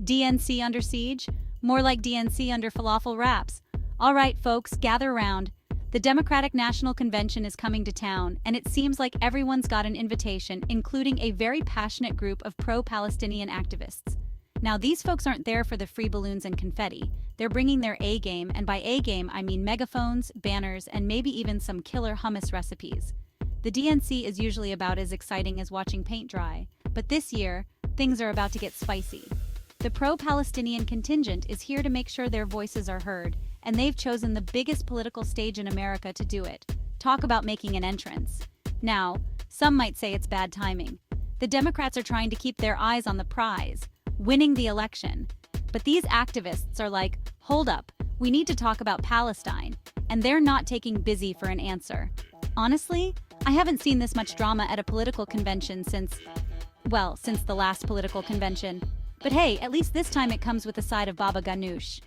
DNC under siege? More like DNC under falafel wraps. All right, folks, gather around. The Democratic National Convention is coming to town, and it seems like everyone's got an invitation, including a very passionate group of pro-Palestinian activists. Now, these folks aren't there for the free balloons and confetti. They're bringing their A-game, and by A-game, I mean megaphones, banners, and maybe even some killer hummus recipes. The DNC is usually about as exciting as watching paint dry, but this year, things are about to get spicy. The pro-Palestinian contingent is here to make sure their voices are heard, and they've chosen the biggest political stage in America to do it. Talk about making an entrance. Now, some might say it's bad timing. The Democrats are trying to keep their eyes on the prize, winning the election. But these activists are like, hold up, we need to talk about Palestine, and they're not taking busy for an answer. Honestly, I haven't seen this much drama at a political convention since the last political convention. But hey, at least this time it comes with a side of baba ganoush.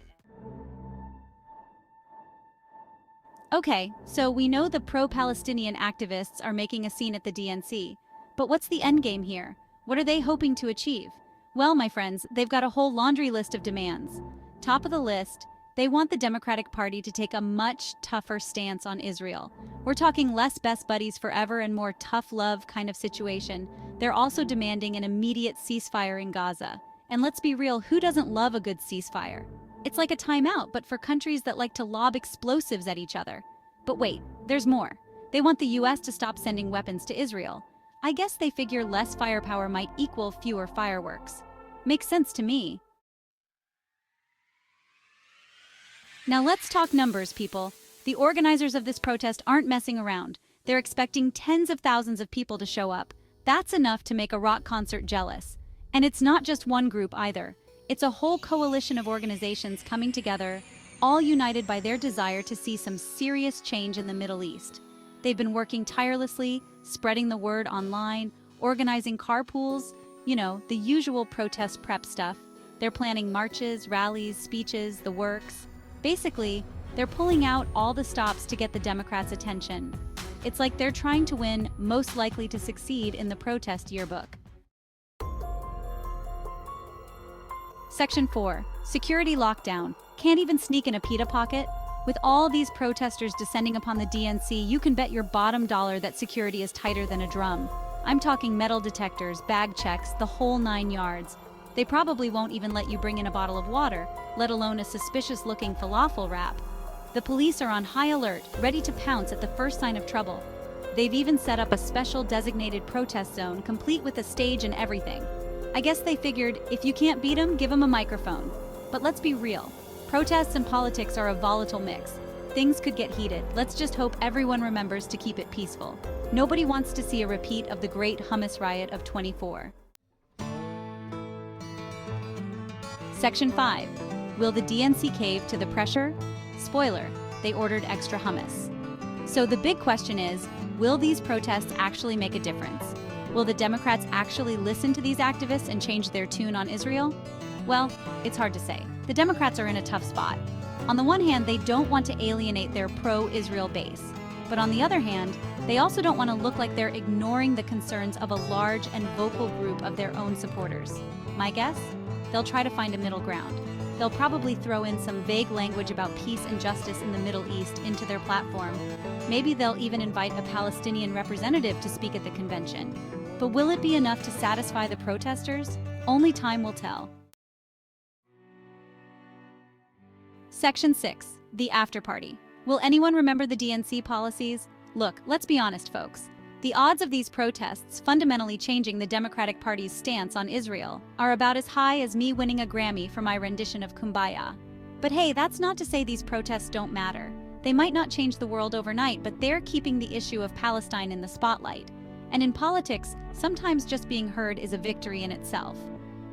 Okay, so we know the pro-Palestinian activists are making a scene at the DNC. But what's the endgame here? What are they hoping to achieve? Well, my friends, they've got a whole laundry list of demands. Top of the list, they want the Democratic Party to take a much tougher stance on Israel. We're talking less best buddies forever and more tough love kind of situation. They're also demanding an immediate ceasefire in Gaza. And let's be real, who doesn't love a good ceasefire? It's like a timeout, but for countries that like to lob explosives at each other. But wait, there's more. They want the US to stop sending weapons to Israel. I guess they figure less firepower might equal fewer fireworks. Makes sense to me. Now let's talk numbers, people. The organizers of this protest aren't messing around. They're expecting tens of thousands of people to show up. That's enough to make a rock concert jealous. And it's not just one group either. It's a whole coalition of organizations coming together, all united by their desire to see some serious change in the Middle East. They've been working tirelessly, spreading the word online, organizing carpools, the usual protest prep stuff. They're planning marches, rallies, speeches, the works. Basically, they're pulling out all the stops to get the Democrats' attention. It's like they're trying to win most likely to succeed in the protest yearbook. Section 4. Security lockdown. Can't even sneak in a pita pocket? With all these protesters descending upon the DNC, you can bet your bottom dollar that security is tighter than a drum. I'm talking metal detectors, bag checks, the whole 9 yards. They probably won't even let you bring in a bottle of water, let alone a suspicious-looking falafel wrap. The police are on high alert, ready to pounce at the first sign of trouble. They've even set up a special designated protest zone, complete with a stage and everything. I guess they figured, if you can't beat them, give them a microphone. But let's be real. Protests and politics are a volatile mix. Things could get heated. Let's just hope everyone remembers to keep it peaceful. Nobody wants to see a repeat of the great hummus riot of '24. Section 5. Will the DNC cave to the pressure? Spoiler, they ordered extra hummus. So the big question is, will these protests actually make a difference? Will the Democrats actually listen to these activists and change their tune on Israel? Well, it's hard to say. The Democrats are in a tough spot. On the one hand, they don't want to alienate their pro-Israel base. But on the other hand, they also don't want to look like they're ignoring the concerns of a large and vocal group of their own supporters. My guess? They'll try to find a middle ground. They'll probably throw in some vague language about peace and justice in the Middle East into their platform. Maybe they'll even invite a Palestinian representative to speak at the convention. But will it be enough to satisfy the protesters? Only time will tell. Section 6. The After Party. Will anyone remember the DNC policies? Look, let's be honest, folks. The odds of these protests fundamentally changing the Democratic Party's stance on Israel are about as high as me winning a Grammy for my rendition of Kumbaya. But hey, that's not to say these protests don't matter. They might not change the world overnight, but they're keeping the issue of Palestine in the spotlight. And in politics, sometimes just being heard is a victory in itself.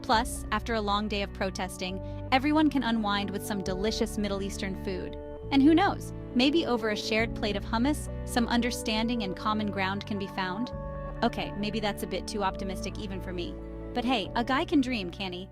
Plus, after a long day of protesting, everyone can unwind with some delicious Middle Eastern food. And who knows, maybe over a shared plate of hummus, some understanding and common ground can be found? Okay, maybe that's a bit too optimistic even for me. But hey, a guy can dream, can't he?